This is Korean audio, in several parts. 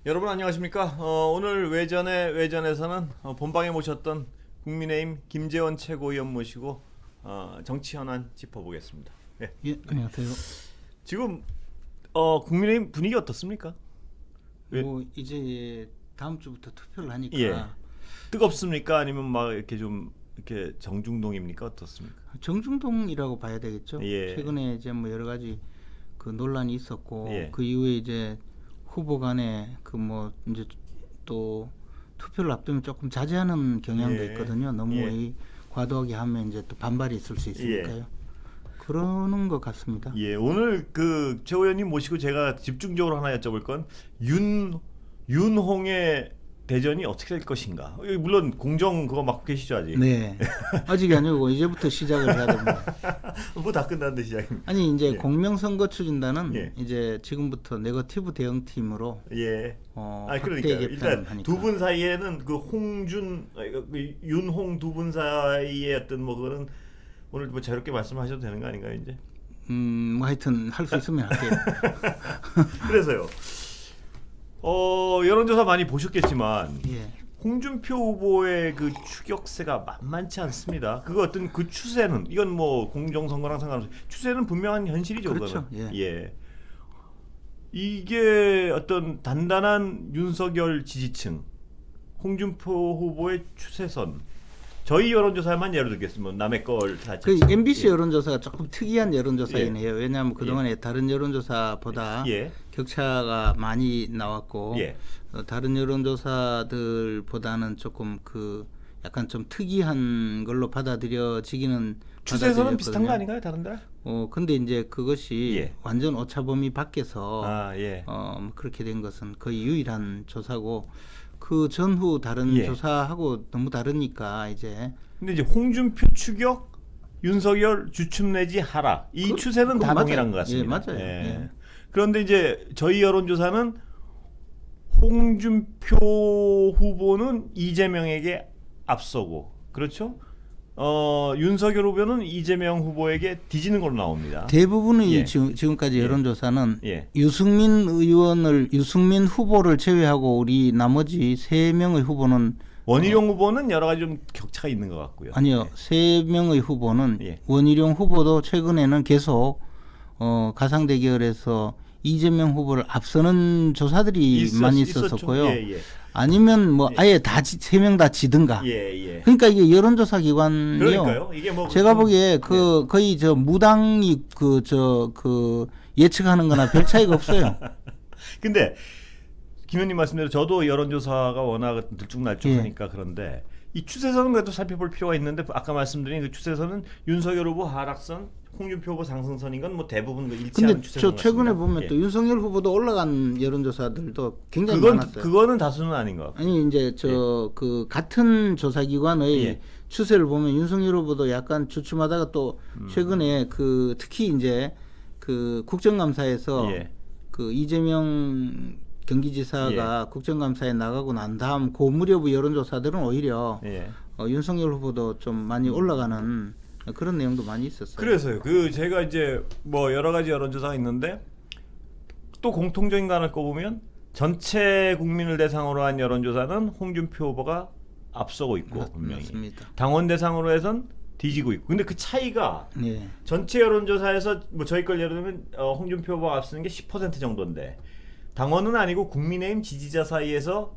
여러분 안녕하십니까? 오늘 외전에서는 본방에 모셨던 국민의힘 김재원 최고위원 모시고 정치 현안 짚어보겠습니다. 예. 예, 안녕하세요. 지금 국민의힘 분위기 어떻습니까? 뭐 이제 다음 주부터 투표를 하니까 예. 뜨겁습니까? 아니면 막 이렇게 좀 이렇게 정중동입니까? 어떻습니까? 정중동이라고 봐야 되겠죠. 예. 최근에 이제 뭐 여러 가지 그 논란이 있었고 예. 그 이후에 이제 후보 간에 그 뭐 이제 또 투표를 앞두면 조금 자제하는 경향도 예. 있거든요. 너무 예. 이 과도하게 하면 이제 또 반발이 있을 수 있으니까요. 그러는 것 같습니다. 예. 오늘 그 최 의원님 모시고 제가 집중적으로 하나 여쭤볼 건 윤홍의 대전이 어떻게 될 것인가. 물론 공정 그거 맡고 계시죠 아직. 네, 아직이 아니고 이제부터 시작을 해야 됩니다. 뭐 다 끝났는데 시작입니다. 아니 이제 예. 공명선거 추진단은 예. 이제 지금부터 네거티브 대응팀으로 예. 그러니까요. 확대 일단 개편하니까. 두 분 사이에는 그 윤홍 두 분 사이의 어떤 뭐 그거는 오늘 뭐 자유롭게 말씀하셔도 되는 거 아닌가요 이제? 뭐 하여튼 할 수 있으면 할게요. 그래서요. 여론조사 많이 보셨겠지만 예. 홍준표 후보의 그 추격세가 만만치 않습니다. 그 어떤 그 추세는 이건 뭐 공정선거랑 상관없이 추세는 분명한 현실이죠. 그렇죠. 그거는. 예. 예. 이게 어떤 단단한 윤석열 지지층, 홍준표 후보의 추세선. 저희 여론조사만 예를 들겠습니다. 남의 걸 다. 그 MBC 예. 여론조사가 조금 특이한 여론조사이긴 예. 해요. 왜냐하면 그동안에 다른 여론조사보다 예. 격차가 많이 나왔고 예. 다른 여론조사들보다는 조금 그 약간 좀 특이한 걸로 받아들여지기는 추세선은 비슷한 거 받아들였거든요. 아닌가요, 다른 데랑? 근데 이제 그것이 예. 완전 오차범위 밖에서 예. 뭐 그렇게 된 것은 거의 유일한 조사고 그 전후 다른 예. 조사하고 너무 다르니까 이제 근데 이제 홍준표 추격, 윤석열 주춤 내지 하락 이 추세는 다 맞아요. 동일한 것 같습니다. 예, 맞아요. 예. 그런데 이제 저희 여론조사는 홍준표 후보는 이재명에게 앞서고 그렇죠? 윤석열 후보는 이재명 후보에게 뒤지는 걸로 나옵니다. 대부분의 예. 지금까지 예. 여론조사는 예. 유승민 후보를 제외하고 우리 나머지 3명의 후보는 원희룡 후보는 여러 가지 좀 격차가 있는 것 같고요. 아니요. 3명의 후보는 예. 원희룡 후보도 최근에는 계속 가상 대결에서 이재명 후보를 앞서는 조사들이 많이 있었었고요. 예. 아니면 뭐 예. 아예 다 3명 다 지든가. 예. 그러니까 이게 여론조사 기관이요. 그러니까요. 이게 뭐 제가 좀- 보기에 거의 저 무당이 예측하는 거나 별 차이가 없어요. 근데 김 의원님 말씀대로 저도 여론조사가 워낙 들쭉날쭉하니까 그런데 이 추세선은 그래도 살펴볼 필요가 있는데 아까 말씀드린 그 추세선은 윤석열 후보 하락선, 홍준표 후보 상승선인 건 뭐 대부분 그 일치하는 근데 추세선 저 최근에 같습니다. 보면 예. 또 윤석열 후보도 올라간 여론조사들도 굉장히 많았어요. 그거는 다수는 아닌 것 같고. 아니 이제 그 같은 조사기관의 예. 추세를 보면 윤석열 후보도 약간 주춤하다가 또 최근에 그 특히 이제 그 국정감사에서 예. 그 이재명 경기지사가 국정감사에 나가고 난 다음 그 무렵의 여론조사들은 오히려 예. 윤석열 후보도 좀 많이 올라가는 그런 내용도 많이 있었어요. 그래서요. 그 제가 이제 뭐 여러 가지 여론조사가 있는데 또 공통적인 거 하나 꼽으면 전체 국민을 대상으로 한 여론조사는 홍준표 후보가 앞서고 있고 분명히 맞습니다. 당원 대상으로 해선 뒤지고 있고. 근데 그 차이가 네. 전체 여론조사에서 뭐 저희 걸 예를 들면 홍준표 후보가 앞서는 게 10% 정도인데 당원은 아니고 국민의힘 지지자 사이에서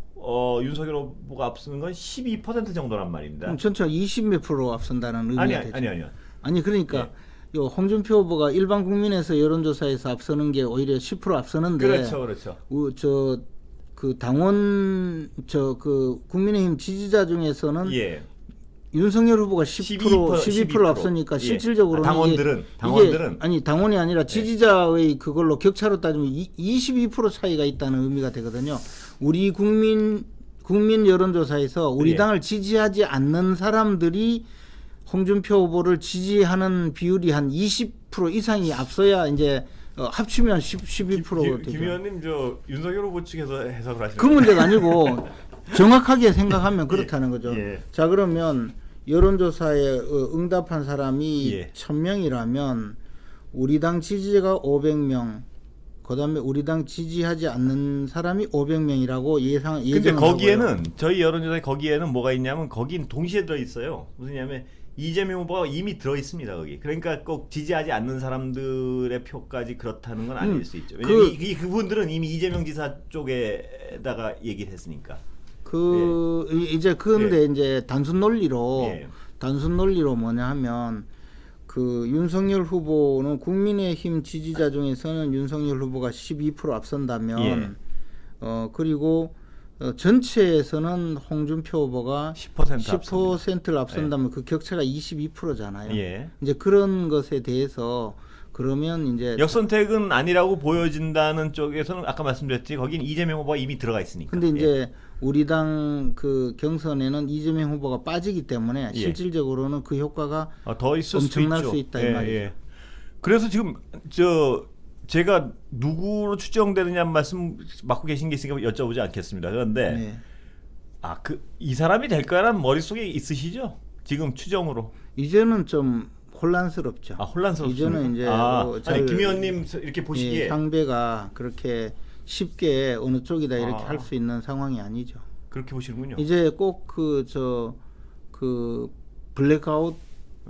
윤석열 후보가 앞서는 건 12% 정도란 말입니다. 그럼 전체 20몇 프로 앞선다는 의미가 되죠. 아니요. 아니 그러니까 요 홍준표 후보가 일반 국민에서 여론조사에서 앞서는 게 오히려 10% 앞서는데 그렇죠. 그 당원 그 국민의힘 지지자 중에서는 예. 윤석열 후보가 12% 앞서니까 예. 실질적으로는 당원들은 아니 당원이 아니라 지지자의 그걸로 격차로 따지면 22% 차이가 있다는 의미가 되거든요. 우리 국민 여론조사에서 우리 예. 당을 지지하지 않는 사람들이 홍준표 후보를 지지하는 비율이 한 20% 이상이 앞서야 이제 합치면 12%가 되죠. 김 의원님 저 윤석열 후보 측에서 해석을 하시는 그 문제가 아니고 정확하게 생각하면 그렇다는 거죠. 예. 자 그러면 여론조사에 응답한 사람이 예. 1000명이라면 우리 당 지지자가 500명 그다음에 우리 당 지지하지 않는 사람이 500명이라고 예상. 근데 거기에는 저희 여론조사에 거기에는 뭐가 있냐면 거긴 동시에 들어 있어요. 무슨냐면 이재명 후보가 이미 들어 있습니다 거기. 그러니까 꼭 지지하지 않는 사람들의 표까지 그렇다는 건 아닐 수 있죠. 왜냐면 그분들은 이미 이재명 지사 쪽에다가 얘기를 했으니까. 이제 그런데 예. 이제 단순 논리로 예. 뭐냐 하면 그 윤석열 후보는 국민의힘 지지자 중에서는 윤석열 후보가 12% 앞선다면 예. 그리고 전체에서는 홍준표 후보가 10%를 앞선다면 예. 그 격차가 22%잖아요. 예. 이제 그런 것에 대해서 그러면 이제 역선택은 아니라고 보여진다는 쪽에서는 아까 말씀드렸지 거긴 이재명 후보가 이미 들어가 있으니까. 근데 이제 예. 우리 당 그 경선에는 이재명 후보가 빠지기 때문에 예. 실질적으로는 그 효과가 더 있을 엄청날 수 수 있다 이 말이죠. 예. 그래서 지금 제가 누구로 추정되느냐 말씀 맡고 계신 게 있으니까 여쭤보지 않겠습니다. 그런데 네. 이 사람이 될 거라는 머릿속에 있으시죠? 지금 추정으로. 이제는 좀 혼란스럽죠. 혼란스럽습니까? 이제는 이제 아니 김 의원님 이렇게 보시기에 상대가 그렇게 쉽게 어느 쪽이다 이렇게 할 수 있는 상황이 아니죠. 그렇게 보시는군요. 이제 꼭 블랙아웃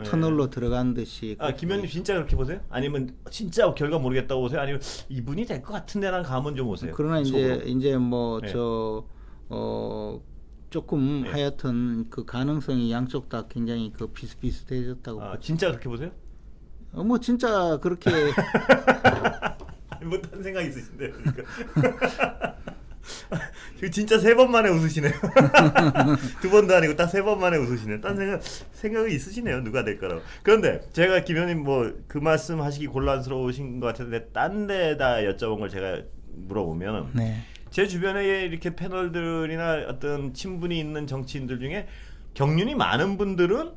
터널로 들어간 듯이. 김 의원님 진짜 그렇게 보세요? 아니면 진짜 결과 모르겠다고 보세요? 아니면 이분이 될 것 같은데라는 감은 좀 오세요? 그러나 속으로. 이제 뭐 조금 네. 하여튼 그 가능성이 양쪽 다 굉장히 그 비슷비슷해졌다고. 진짜 그렇게 보세요? 뭐 진짜 그렇게. 못한 생각 있으신데요. 그러니까. 진짜 3번 만에 웃으시네요. 2번도 아니고 딱 3번 만에 웃으시네요. 딴 생각이 있으시네요. 누가 될 거라고. 그런데 제가 김 의원님 뭐 그 말씀 하시기 곤란스러우신 것 같은데 딴 데다 여쭤본 걸 제가 물어보면 네. 제 주변에 이렇게 패널들이나 어떤 친분이 있는 정치인들 중에 경륜이 많은 분들은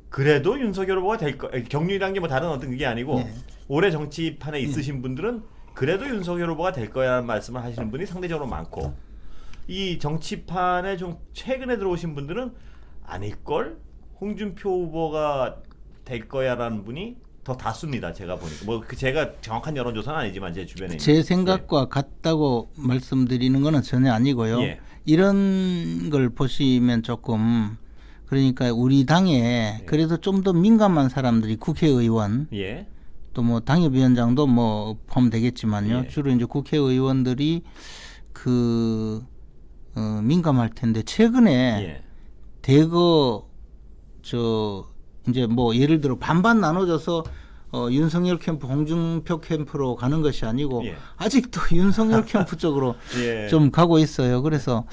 그래도 윤석열 후보가 될 거. 경륜이란 게 뭐 다른 어떤 그게 아니고 네. 올해 정치판에 있으신 분들은 그래도 윤석열 후보가 될 거야라는 말씀을 하시는 분이 상대적으로 많고 이 정치판에 좀 최근에 들어오신 분들은 아닐걸? 홍준표 후보가 될 거야라는 분이 더 다수입니다. 제가 보니까 뭐 제가 정확한 여론조사는 아니지만 제 주변에 제 생각과 같다고 말씀드리는 거는 전혀 아니고요. 예. 이런 걸 보시면 조금 그러니까 우리 당에 그래도 좀 더 민감한 사람들이 국회의원 예. 또 뭐 당협위원장도 뭐 포함되겠지만요. 예. 주로 이제 국회의원들이 민감할 텐데 최근에 예. 대거 이제 뭐 예를 들어 반반 나눠져서 윤석열 캠프, 홍준표 캠프로 가는 것이 아니고 예. 아직도 윤석열 캠프 쪽으로 예. 좀 가고 있어요. 그래서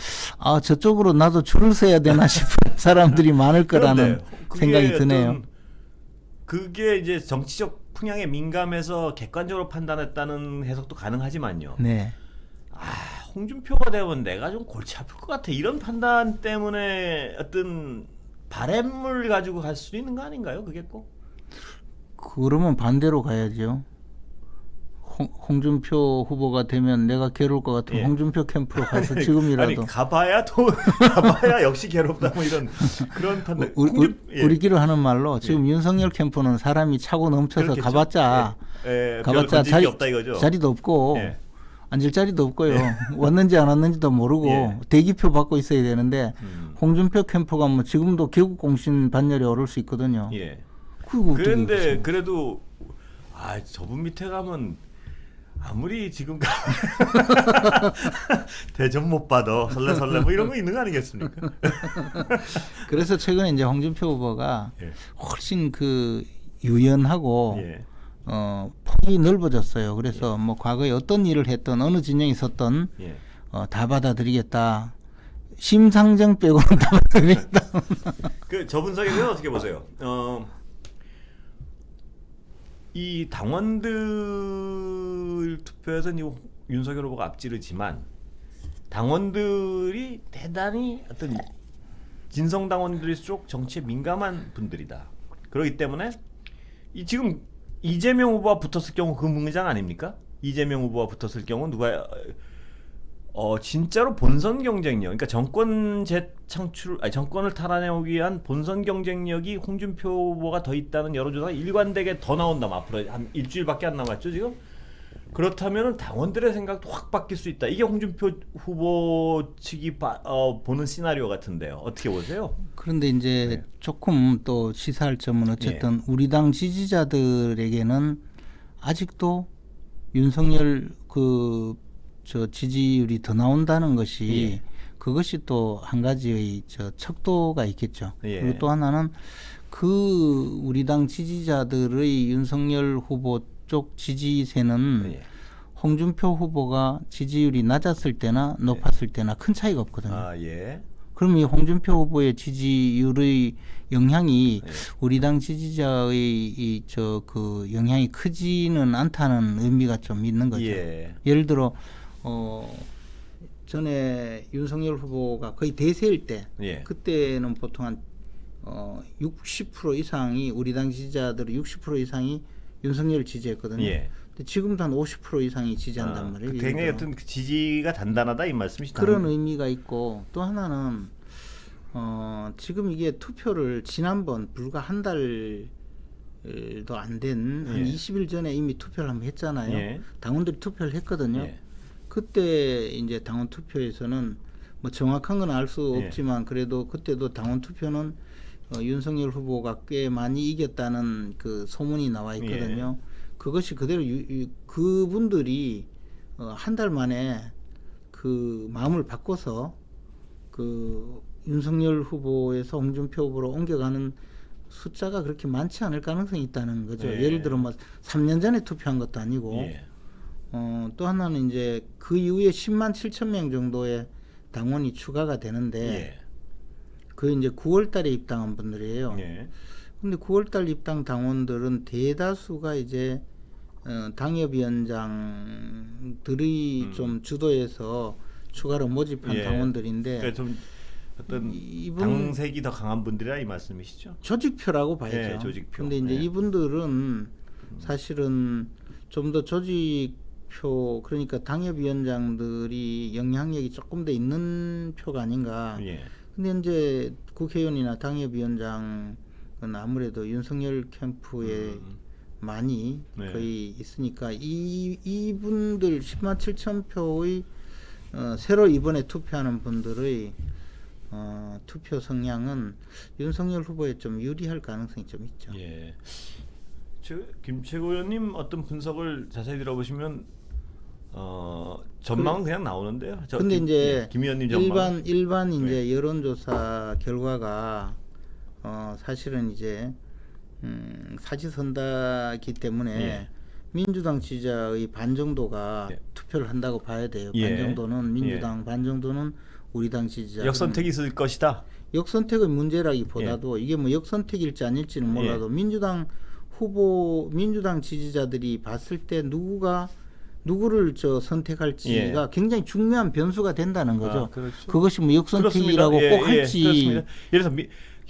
저쪽으로 나도 줄을 서야 되나 싶은 사람들이 많을 거라는 생각이 드네요. 그게 이제 정치적 풍향에 민감해서 객관적으로 판단했다는 해석도 가능하지만요. 네. 홍준표가 되면 내가 좀 골치 아플 것 같아. 이런 판단 때문에 어떤 바램을 가지고 갈 수도 있는 거 아닌가요? 그게 꼭? 그러면 반대로 가야죠. 홍준표 후보가 되면 내가 괴로울 것 같으면 홍준표 캠프로 가서 지금이라도. 가봐야 역시 괴롭다 뭐 이런 그런 판단. 우리끼리 하는 말로 지금 윤석열 캠프는 사람이 차고 넘쳐서 그렇겠죠. 가봤자 없다 이거죠. 자리도 없고 앉을 자리도 없고요. 왔는지 안 왔는지도 모르고 대기표 받고 있어야 되는데 홍준표 캠프가 뭐 지금도 개국공신 반열에 오를 수 있거든요. 그런데 그래도 저분 밑에 가면 아무리 지금 대접 못 받아 설레 뭐 이런 거 있는 거 아니겠습니까? 그래서 최근에 이제 홍준표 후보가 훨씬 유연하고 폭이 넓어졌어요. 그래서 뭐 과거에 어떤 일을 했던 어느 진영에 섰던 다 받아들이겠다. 심상정 빼고는 다 받아들이겠다. 저 분석에는 어떻게 보세요? 이 당원들 투표에서 윤석열 후보가 앞지르지만 당원들이 대단히 어떤 진성 당원들일수록 정치에 민감한 분들이다. 그렇기 때문에 지금 이재명 후보와 붙었을 경우 그 문장 아닙니까? 이재명 후보와 붙었을 경우 누가 진짜로 본선 경쟁력, 그러니까 정권 정권을 탈환해오기 위한 본선 경쟁력이 홍준표 후보가 더 있다는 여론조사가 일관되게 더 나온다면 앞으로 한 일주일밖에 안 남았죠 지금. 그렇다면 당원들의 생각도 확 바뀔 수 있다. 이게 홍준표 후보 측이 보는 시나리오 같은데요. 어떻게 보세요? 그런데 이제 네. 조금 또 시사할 점은 어쨌든 우리 당 지지자들에게는 아직도 윤석열 저 지지율이 더 나온다는 것이 그것이 또 한 가지의 저 척도가 있겠죠. 예. 그리고 또 하나는 그 우리 당 지지자들의 윤석열 후보 쪽 지지세는 예. 홍준표 후보가 지지율이 낮았을 때나 높았을 때나 큰 차이가 없거든요. 아, 예. 그럼 이 홍준표 후보의 지지율의 영향이 예. 우리 당 지지자의 그 영향이 크지는 않다는 의미가 좀 있는 거죠. 예. 예를 들어 전에 윤석열 후보가 거의 대세일 때 예. 그때는 보통 한 60% 이상이 우리 당 지지자들의 60% 이상이 윤석열을 지지했거든요. 예. 근데 지금도 한 50% 이상이 지지한단 말이에요. 예를 굉장히 들어. 어떤 그 지지가 단단하다 이 말씀이시죠? 그런 의미가 있고 또 하나는 지금 이게 투표를 지난번 불과 한 달도 안 된 한 20일 전에 이미 투표를 한번 했잖아요. 예. 당원들이 투표를 했거든요. 예. 그때 이제 당원 투표에서는 뭐 정확한 건 알 수 예. 없지만 그래도 그때도 당원 투표는 윤석열 후보가 꽤 많이 이겼다는 그 소문이 나와 있거든요. 그것이 그대로 그분들이 한 달 만에 그 마음을 바꿔서 그 윤석열 후보에서 홍준표 후보로 옮겨가는 숫자가 그렇게 많지 않을 가능성이 있다는 거죠. 예. 예를 들어 뭐 3년 전에 투표한 것도 아니고 예. 또 하나는 이제 그 이후에 10만 7천 명 정도의 당원이 추가가 되는데 예. 그 이제 9월 달에 입당한 분들이에요. 예. 근데 9월 달 입당 당원들은 대다수가 이제 당협위원장들이 좀 주도해서 추가로 모집한 예. 당원들인데 그러니까 좀 어떤 당색이 더 강한 분들이라 이 말씀이시죠? 조직표라고 봐야죠. 예, 조직표. 근데 이제 예. 이분들은 사실은 좀 더 조직표 그러니까 당협위원장들이 영향력이 조금 더 있는 표가 아닌가. 예. 근데 이제 국회의원이나 당협위원장은 아무래도 윤석열 캠프에 많이 네. 거의 있으니까 이분들 10만 7천 표의 새로 이번에 투표하는 분들의 투표 성향은 윤석열 후보에 좀 유리할 가능성이 좀 있죠. 예. 김채구 의원님 어떤 분석을 자세히 들어보시면 전망은 그냥 나오는데요. 근데 이제 김 의원님 전망 일반 이제 여론조사 결과가 사실은 이제 사지선다기 때문에 예. 민주당 지지자의 반 정도가 예. 투표를 한다고 봐야 돼요. 예. 반 정도는 민주당, 반 정도는 우리 당 지지자. 역선택이 있을 것이다. 역선택의 문제라기보다도 이게 뭐 역선택일지 아닐지는 몰라도 민주당 후보, 민주당 지지자들이 봤을 때 누구를 선택할지가 굉장히 중요한 변수가 된다는 거죠. 아, 그렇죠. 그것이 뭐 역선택이라고 그렇습니다. 꼭 할지. 그렇습니다. 예를 들어서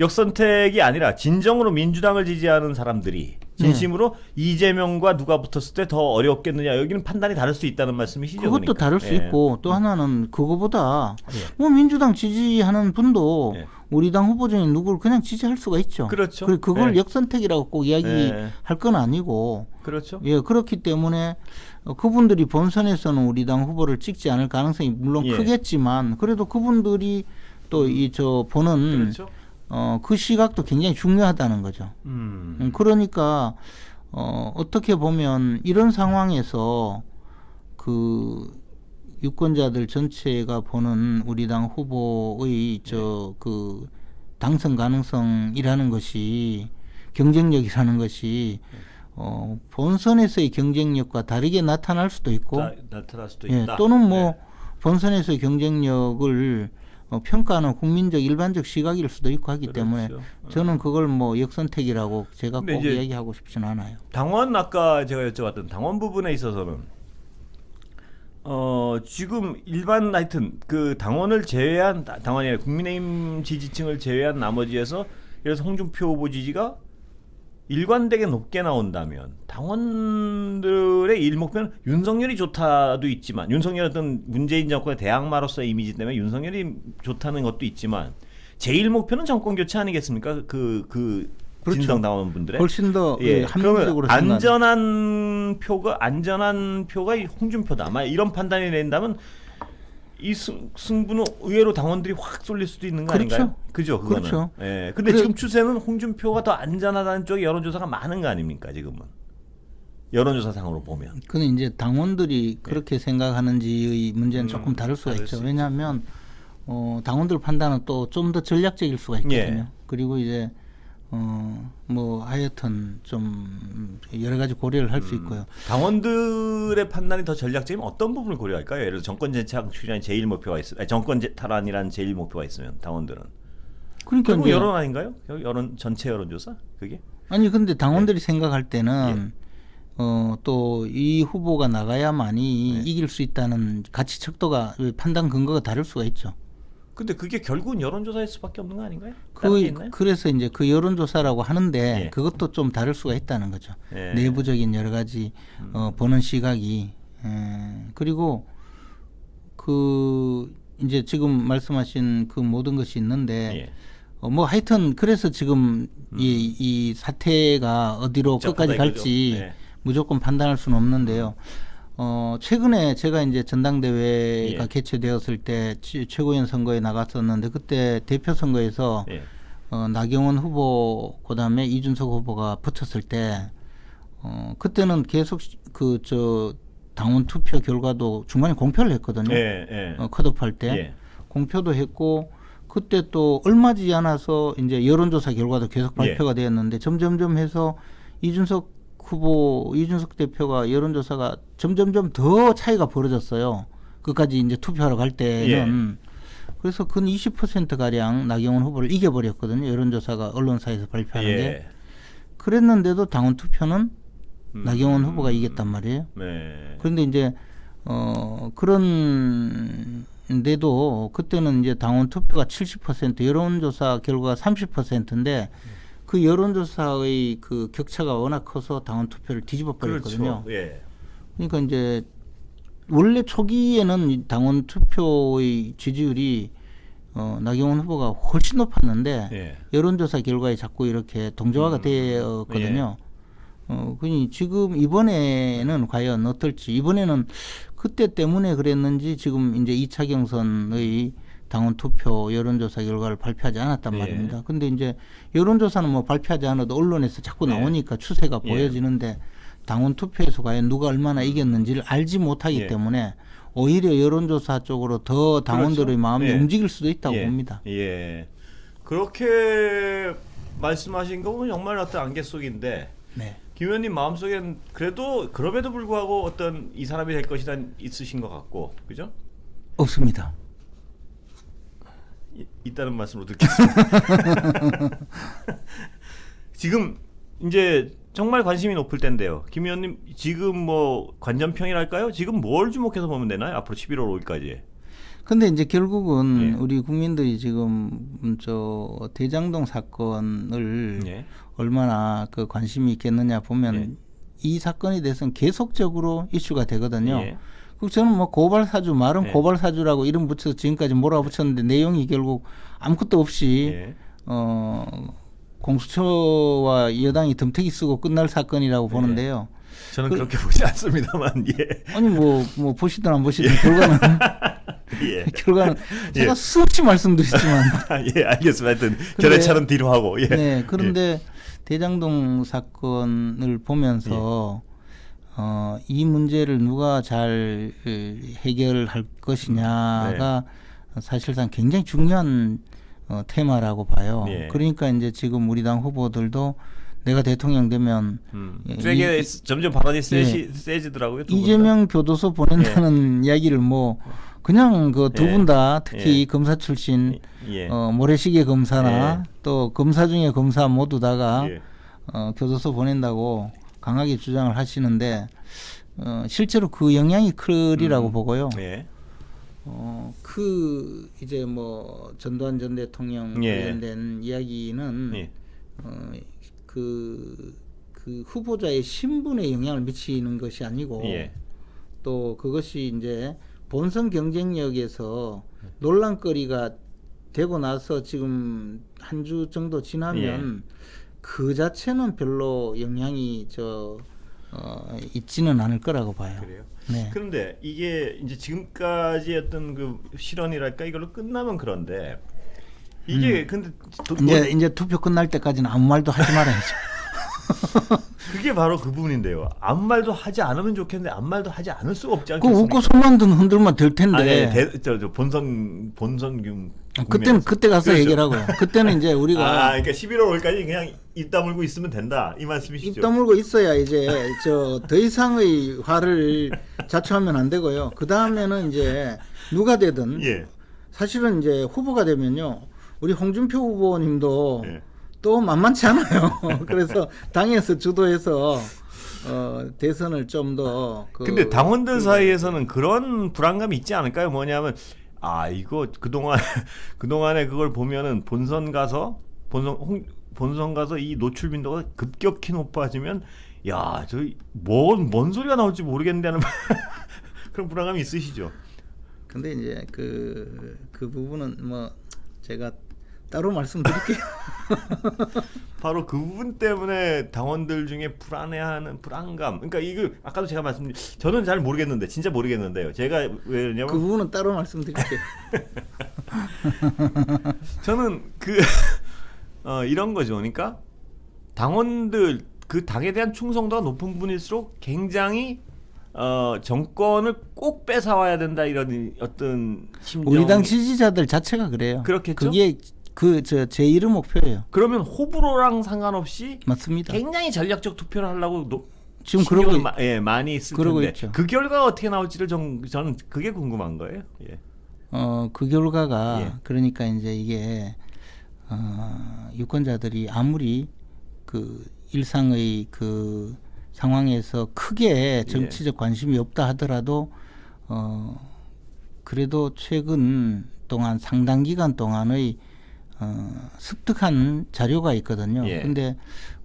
역선택이 아니라 진정으로 민주당을 지지하는 사람들이 진심으로 이재명과 누가 붙었을 때 더 어렵겠느냐 여기는 판단이 다를 수 있다는 말씀이시죠. 그것도 그러니까. 다를 수 있고 또 하나는 그거보다 예. 뭐 민주당 지지하는 분도 예. 우리 당 후보 중에 누구를 그냥 지지할 수가 있죠. 그렇죠. 그걸 예. 역선택이라고 꼭 이야기할 건 아니고 그렇죠. 예, 그렇기 때문에 그분들이 본선에서는 우리 당 후보를 찍지 않을 가능성이 물론 예. 크겠지만 그래도 그분들이 또 보는 그렇죠. 그 시각도 굉장히 중요하다는 거죠. 그러니까 어떻게 보면 이런 상황에서 그 유권자들 전체가 보는 우리 당 후보의 그 당선 가능성이라는 것이 경쟁력이라는 것이 본선에서의 경쟁력과 다르게 나타날 수도 있고 나타날 수도 예, 있다. 또는 뭐 네. 본선에서의 경쟁력을 평가하는 국민적 일반적 시각일 수도 있고 하기 때문에 그렇죠. 저는 그걸 뭐 역선택이라고 제가 근데 꼭 이제 이야기하고 싶지는 않아요. 당원 아까 제가 여쭤봤던 당원 부분에 있어서는 지금 일반 하여튼 그 당원을 제외한 당원이 아니라 국민의힘 지지층을 제외한 나머지에서 예를 들어서 홍준표 후보 지지가 일관되게 높게 나온다면 당원들의 일목표는 윤석열이 좋다도 있지만 윤석열 어떤 문재인 정권의 대항마로서의 이미지 때문에 윤석열이 좋다는 것도 있지만 제1 목표는 정권 교체 아니겠습니까? 그 그렇죠. 진성 당원 분들의 훨씬 더 예. 합리적으로 그러면 안전한 표가 이 홍준표다. 아마 이런 판단이 낸다면 이 승부는 의외로 당원들이 확 쏠릴 수도 있는 거 그렇죠. 아닌가요? 그죠, 그거는. 그렇죠. 예. 근데 지금 추세는 홍준표가 더 안전하다는 쪽에 여론조사가 많은 거 아닙니까, 지금은? 여론조사상으로 보면. 근데 이제 당원들이 그렇게 생각하는지의 문제는 조금 다를 수가 다를 있죠. 수 왜냐하면 당원들 판단은 또 좀 더 전략적일 수가 있거든요. 예. 그리고 이제 뭐 하여튼 좀 여러 가지 고려를 할 수 있고요. 당원들의 판단이 더 전략적이면 어떤 부분을 고려할까요? 예를 들어 정권 재창출이라는 제일 목표가 정권 탈환이라는 제일 목표가 있으면 당원들은 그러니까 결국 이제 여론 아닌가요? 여론 전체 여론조사 그게? 아니 근데 당원들이 생각할 때는 또 이 후보가 나가야만이 이길 수 있다는 가치 척도가 판단 근거가 다를 수가 있죠. 근데 그게 결국은 여론조사일 수밖에 없는 거 아닌가요? 다른 게 있나요? 그래서 이제 그 여론조사라고 하는데 예. 그것도 좀 다를 수가 있다는 거죠. 예. 내부적인 여러 가지 보는 시각이 그리고 그 이제 지금 말씀하신 그 모든 것이 있는데 예. 뭐 하여튼 그래서 지금 이 사태가 어디로 끝까지 갈지 예. 무조건 판단할 수는 없는데요. 최근에 제가 이제 전당대회가 예. 개최되었을 때 최고위원 선거에 나갔었는데 그때 대표 선거에서 예. 나경원 후보 그다음에 이준석 후보가 붙었을 때 그때는 계속 그 당원 투표 결과도 중간에 공표를 했거든요. 예. 컷오프할 때 예. 공표도 했고 그때 또 얼마 지지 않아서 이제 여론조사 결과도 계속 발표가 되었는데 점점점 해서 이준석 대표가 여론조사가 점점점 더 차이가 벌어졌어요. 끝까지 이제 투표하러 갈 때는. 그래서 근 20% 가량 나경원 후보를 이겨버렸거든요. 여론조사가 언론사에서 발표하는 게. 그랬는데도 당원 투표는 나경원 후보가 이겼단 말이에요. 네. 그런데 이제 그런데도 그때는 이제 당원 투표가 70%, 여론조사 결과가 30%인데 그 여론조사의 그 격차가 워낙 커서 당원 투표를 뒤집어 버렸거든요. 그렇죠. 예. 그러니까 이제 원래 초기에는 이 당원 투표의 지지율이 나경원 후보가 훨씬 높았는데 예. 여론조사 결과에 자꾸 이렇게 동조화가 되었거든요. 그니 지금 이번에는 과연 어떨지, 이번에는 그때 때문에 그랬는지 지금 이제 2차 경선의 당원 투표 여론조사 결과를 발표하지 않았단 말입니다. 근데 이제 여론조사는 뭐 발표하지 않아도 언론에서 자꾸 나오니까 추세가 보여지는데 당원 투표에서 과연 누가 얼마나 이겼는지를 알지 못하기 때문에 오히려 여론조사 쪽으로 더 당원들의 그렇죠. 마음이 움직일 수도 있다고 봅니다. 예. 그렇게 말씀하신 거 보면 정말 어떤 안개 속인데 네. 김 의원님 마음속엔 그래도 그럼에도 불구하고 어떤 이 사람이 될 것이란 있으신 것 같고, 그죠? 없습니다. 있다는 말씀으로 듣겠습니다. 지금 이제 정말 관심이 높을 텐데요. 김 의원님 지금 뭐 관전평이랄까요? 지금 뭘 주목해서 보면 되나요? 앞으로 11월 5일까지. 근데 이제 결국은 우리 국민들이 지금 저 대장동 사건을 얼마나 그 관심이 있겠느냐 보면 이 사건에 대해서는 계속적으로 이슈가 되거든요. 그 저는 뭐 고발 사주 말은 고발 사주라고 이름 붙여서 지금까지 몰아붙였는데 내용이 결국 아무것도 없이 공수처와 여당이 덤태기 쓰고 끝날 사건이라고 보는데요. 저는 그렇게 보지 않습니다만. 아니 뭐 보시든 안 보시든 결과는 결과는 제가 수없이 말씀드렸지만 알겠습니다. 하여튼 결의차는 뒤로 하고. 네. 그런데 대장동 사건을 보면서 이 문제를 누가 잘 해결할 것이냐가 사실상 굉장히 중요한 테마라고 봐요. 그러니까 이제 지금 우리 당 후보들도 내가 대통령 되면 세게 점점 발언이 세지더라고요. 이재명 교도소 보낸다는 이야기를 뭐 그냥 그 두 분 다 특히 검사 출신 모래시계 검사나 또 검사 중에 검사 모두 다가 교도소 보낸다고 강하게 주장을 하시는데 실제로 그 영향이 크리라고 보고요. 그 이제 뭐 전두환 전 대통령 관련된 이야기는 그 후보자의 신분에 영향을 미치는 것이 아니고 또 그것이 이제 본선 경쟁력에서 논란거리가 되고 나서 지금 한 주 정도 지나면 그 자체는 별로 영향이 있지는 않을 거라고 봐요. 그래요. 네. 그런데 이게 이제 지금까지 어떤 그 실언이랄까 이걸로 끝나면 그런데 이게 근데 이제 투표 끝날 때까지는 아무 말도 하지 말아야죠. 그게 바로 그 부분인데요. 아무 말도 하지 않으면 좋겠는데 아무 말도 하지 않을 수가 없지 그 않겠습니까? 웃고 손만 흔들면 될 텐데. 저 본선 그때는 그때 가서 그렇죠. 얘기를 하고요. 그때는 이제 우리가 그러니까 11월 5일까지 그냥 입 다물고 있으면 된다 이 말씀이시죠? 입 다물고 있어야 이제 더 이상의 화를 자초하면 안 되고요. 그 다음에는 이제 누가 되든 예. 사실은 이제 후보가 되면요, 우리 홍준표 후보님도 예. 또 만만치 않아요. 그래서 당에서 주도해서 대선을 좀 더 근데 당원들 사이에서는 그런 불안감이 있지 않을까요? 뭐냐면 이거 그동안에 그걸 보면은 본선 가서 이 노출 빈도가 급격히 높아지면 뭔 소리가 나올지 모르겠는다는 그런 불안감이 있으시죠? 근데 이제 그 부분은 뭐 제가 따로 말씀드릴게요. 바로 그 부분 때문에 당원들 중에 불안해하는 불안감. 그러니까 이거 아까도 제가 말씀드린 저는 잘 모르겠는데 진짜 모르겠는데요. 제가 왜냐면 그 부분은 따로 말씀드릴게요. 저는 이런 거죠. 그러니까 당원들 그 당에 대한 충성도가 높은 분일수록 굉장히 정권을 꼭 뺏어와야 된다 이런 어떤 심정. 우리 당 지지자들 자체가 그래요. 그렇겠죠. 그게 제 이름 목표예요. 그러면 호불호랑 상관없이 맞습니다. 굉장히 전략적 투표를 하려고 지금 그러고 많이 있을 그러고 텐데 있죠. 그 결과가 어떻게 나올지를 저는 그게 궁금한 거예요. 예. 그 결과가 예. 그러니까 이제 이게 유권자들이 아무리 그 일상의 그 상황에서 크게 정치적 관심이 없다 하더라도 그래도 최근 동안 상당 기간 동안의 습득한 자료가 있거든요. 예. 근데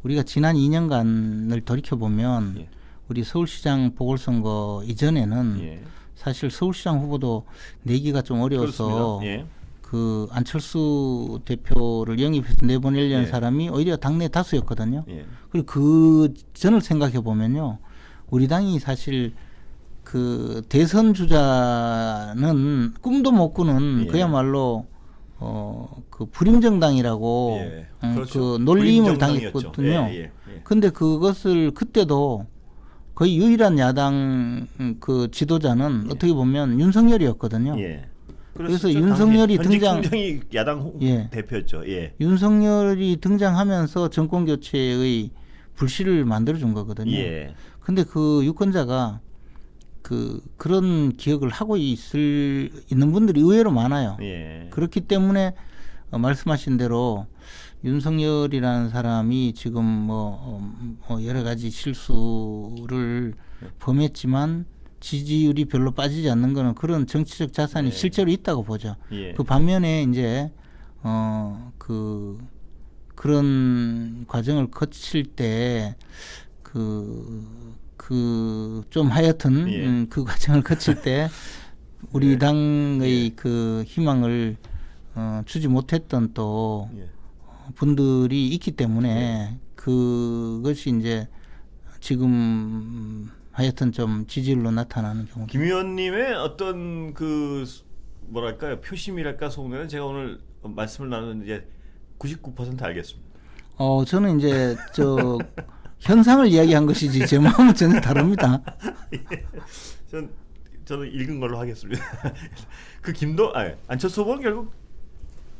우리가 지난 2년간을 돌이켜 보면 예. 우리 서울시장 보궐선거 이전에는 예. 사실 서울시장 후보도 내기가 좀 어려워서 예. 그 안철수 대표를 영입해서 내보내려는 예. 사람이 오히려 당내 다수였거든요. 예. 그리고 그 전을 생각해 보면요, 우리 당이 사실 그 대선 주자는 꿈도 못 꾸는 예. 그야말로 그 불임정당이라고 예. 그렇죠. 그 놀림을 불임정당이었죠. 당했거든요. 예. 근데 그것을 그때도 거의 유일한 야당 그 지도자는 어떻게 보면 윤석열이었거든요. 예. 그래서 윤석열이 현직 등장- 총장이 야당 예. 대표였죠. 예. 윤석열이 등장하면서 정권 교체의 불씨를 만들어준 거거든요. 예. 근데 그 유권자가 그런 기억을 하고 있는 분들이 의외로 많아요. 예. 그렇기 때문에 말씀하신 대로 윤석열이라는 사람이 지금 뭐 여러 가지 실수를 범했지만 지지율이 별로 빠지지 않는 거는 그런 정치적 자산이 네. 실제로 있다고 보죠. 예. 그 반면에 이제 그런 과정을 거칠 때 좀 하여튼 예. 그 과정을 거칠 때 우리 예. 당의 예. 그 희망을 주지 못했던 또 예. 분들이 있기 때문에 그것이 이제 지금 하여튼 좀 지지율로 나타나는 경우. 김 의원님의 어떤 그 뭐랄까요 표심이랄까 속내는 제가 오늘 말씀을 나누는 이제 99% 알겠습니다. 저는 이제 현상을 이야기한 것이지 제 마음은 전혀 다릅니다. 저는 읽은 걸로 하겠습니다. 안철수 후보는 결국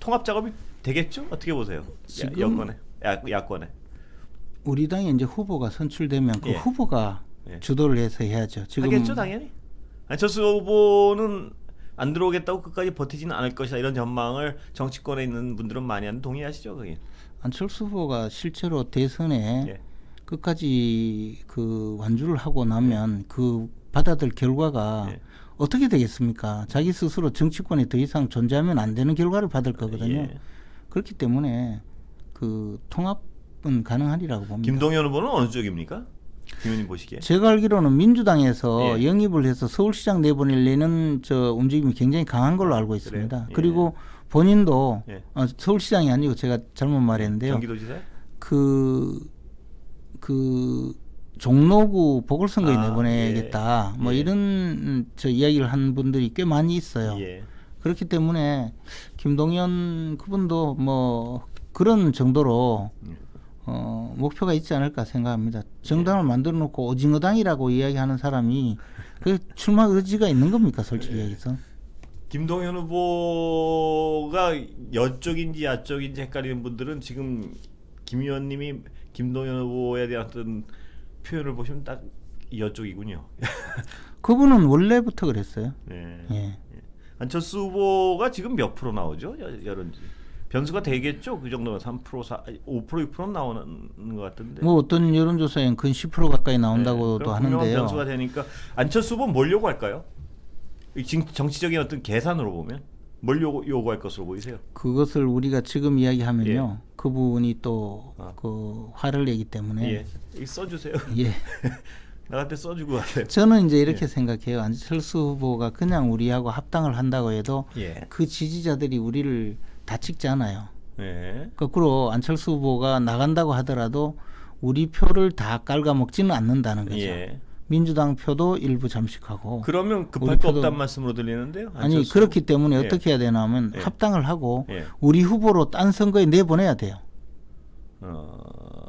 통합 작업이 되겠죠? 어떻게 보세요? 지금 야권에. 우리 당에 이제 후보가 선출되면 그 예. 후보가 예. 주도를 해서 해야죠. 지금 하겠죠, 당연히. 안철수 후보는 안 들어오겠다고 끝까지 버티지는 않을 것이다 이런 전망을 정치권에 있는 분들은 많이 하는 동의하시죠, 그게? 안철수 후보가 실제로 대선에 예. 끝까지 그 완주를 하고 나면 그 받아들 결과가 예. 어떻게 되겠습니까? 자기 스스로 정치권에 더 이상 존재하면 안 되는 결과를 받을 거거든요. 예. 그렇기 때문에 그 통합은 가능하리라고 봅니다. 김동연 후보는 어느 쪽입니까? 김 의원님 보시기에. 제가 알기로는 민주당에서 예. 영입을 해서 서울시장 내보내려는 움직임이 굉장히 강한 걸로 알고 있습니다. 그래요? 예. 그리고 본인도 예. 서울시장이 아니고 제가 잘못 말했는데요. 경기도지사? 그 종로구 보궐선거에 내보내겠다. 뭐 예. 이런 저 이야기를 한 분들이 꽤 많이 있어요. 예. 그렇기 때문에 김동연 그분도 뭐 그런 정도로 목표가 있지 않을까 생각합니다. 정당을 만들어 놓고 오징어당이라고 이야기하는 사람이 그 출마 의지가 있는 겁니까, 솔직히 얘기해서? 김동연 후보가 여쪽인지 야쪽인지 헷갈리는 분들은 지금 김 의원님이 김동연 후보에 대한 어떤 표현을 보시면 딱 여쪽이군요. 그분은 원래부터 그랬어요. 네. 예. 안철수 후보가 지금 몇 프로 나오죠? 여론지 변수가 되겠죠? 그 정도면 3%, 4, 5%, 6% 나오는 것 같은데. 뭐 어떤 여론조사엔 근 10% 가까이 나온다고도 그럼 분명한 하는데요. 변수가 되니까 안철수 후보는 뭘 요구할까요? 지금 정치적인 어떤 계산으로 보면 뭘 요구할 것으로 보이세요? 그것을 우리가 지금 이야기하면요, 그분이 또 그 화를 내기 때문에 예, 이 써주세요. 예. 나갈 때 써주고 가세요. 저는 이제 이렇게 생각해요. 안철수 후보가 그냥 우리하고 합당을 한다고 해도 예. 그 지지자들이 우리를 다 찍지 않아요. 예. 거꾸로 안철수 후보가 나간다고 하더라도 우리 표를 다 깔아먹지는 않는다는 거죠. 예. 민주당 표도 일부 잠식하고. 그러면 급할 우리 거 표도- 없다는 말씀으로 들리는데요. 아니 안철수 그렇기 때문에 예. 어떻게 해야 되나 하면 예. 합당을 하고 예. 우리 후보로 딴 선거에 내보내야 돼요.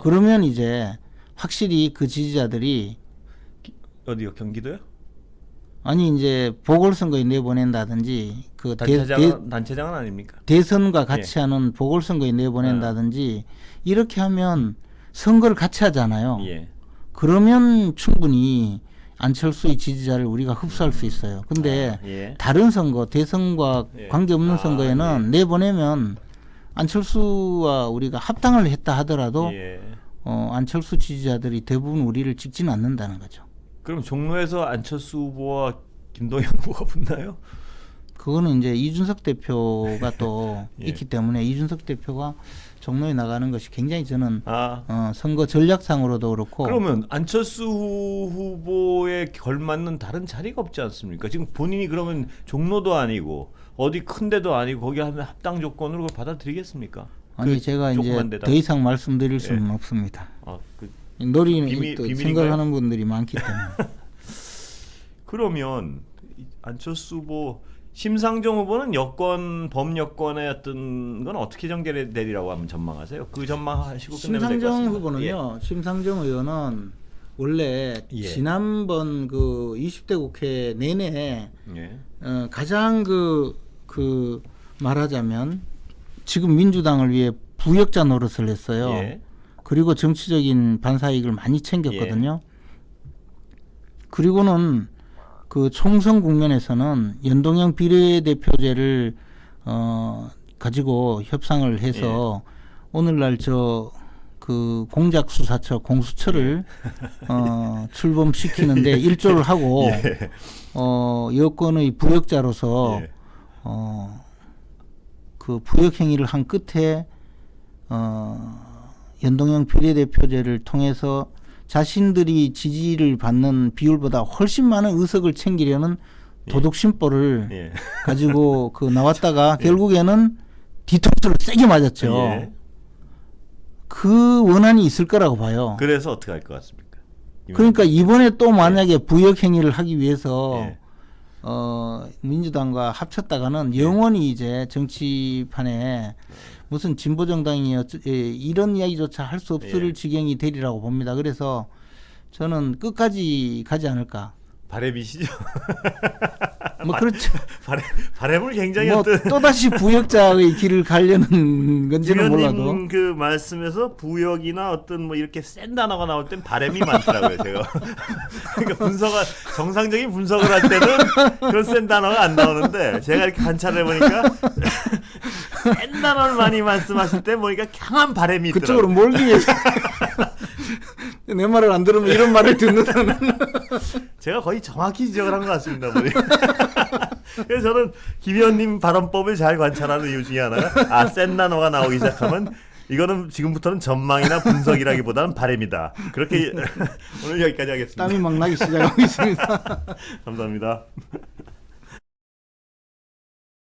그러면 이제 확실히 그 지지자들이 어디요? 경기도요? 아니 이제 보궐선거에 내보낸다든지 그 단체장은 아닙니까? 대선과 같이 하는 보궐선거에 내보낸다든지 이렇게 하면 선거를 같이 하잖아요. 예. 그러면 충분히 안철수의 지지자를 우리가 흡수할 수 있어요. 근데 예. 다른 선거, 대선과 예. 관계없는 선거에는 내보내면 안철수와 우리가 합당을 했다 하더라도 예. 안철수 지지자들이 대부분 우리를 찍지는 않는다는 거죠. 그럼 종로에서 안철수 후보와 김동연 후보가 붙나요? 그거는 이제 이준석 대표가 또 예. 있기 때문에 이준석 대표가 종로에 나가는 것이 굉장히 저는 아. 선거 전략상으로도 그렇고 그러면 안철수 후보에 걸맞는 다른 자리가 없지 않습니까? 지금 본인이 그러면 종로도 아니고 어디 큰 데도 아니고 거기 하면 합당 조건으로 그걸 받아들이겠습니까? 아니 그 제가 이제 조그만 데다. 더 이상 말씀드릴 수는 없습니다. 그 노리는 비밀- 또 비밀인가요? 생각하는 분들이 많기 때문에. 그러면 안철수 후보 심상정 후보는 여권 범여권의 어떤 건 어떻게 전개되리라고 하면 전망하세요? 그 전망하시고 끝내면 될 것 심상정 같습니다. 후보는요. 심상정 의원은 원래 예. 지난번 그 20대 국회 내내 예. 가장 그 말하자면 지금 민주당을 위해 부역자 노릇을 했어요. 예. 그리고 정치적인 반사이익을 많이 챙겼거든요. 그리고는 그 총선 국면에서는 연동형 비례대표제를 가지고 협상을 해서 오늘날 그 공작수사처 공수처를 출범시키는데 일조를 하고 여권의 부역자로서 예. 그 부역 행위를 한 끝에 연동형 비례대표제를 통해서 자신들이 지지를 받는 비율보다 훨씬 많은 의석을 챙기려는 도둑심보를 예. 가지고 그 나왔다가 결국에는 뒤통수를 세게 맞았죠. 예. 그 원한이 있을 거라고 봐요. 그래서 어떻게 할 것 같습니까? 그러니까 이번에 또 만약에 부역 행위를 하기 위해서 예. 민주당과 합쳤다가는 영원히 이제 정치판에 무슨 진보 정당이 이런 이야기조차 할 수 없을 예. 지경이 되리라고 봅니다. 그래서 저는 끝까지 가지 않을까. 바램이시죠? 뭐 그렇죠. 바램을 굉장히 뭐 어떤 또다시 부역자의 길을 가려는 건지는 몰라도. 김현님 그 말씀에서 부역이나 어떤 뭐 이렇게 센 단어가 나올 땐 바램이 많더라고요, 제가. 그러니까 정상적인 분석을 할 때는 그런 센 단어가 안 나오는데 제가 이렇게 관찰을 해보니까 센 단어를 많이 말씀하실 때 보니까 강한 바램이 그쪽으로 있더라고요. 몰기 위해서. 내 말을 안 들으면 이런 말을 듣는다는. 제가 거의 정확히 지적을 한 것 같습니다. 그래서 저는 김 의원님 발언법을 잘 관찰하는 이유 중에 하나가 센 단어가 나오기 시작하면 이거는 지금부터는 전망이나 분석이라기보다는 바램이다. 그렇게 오늘 여기까지 하겠습니다. 땀이 막 나기 시작하고 있습니다. 감사합니다.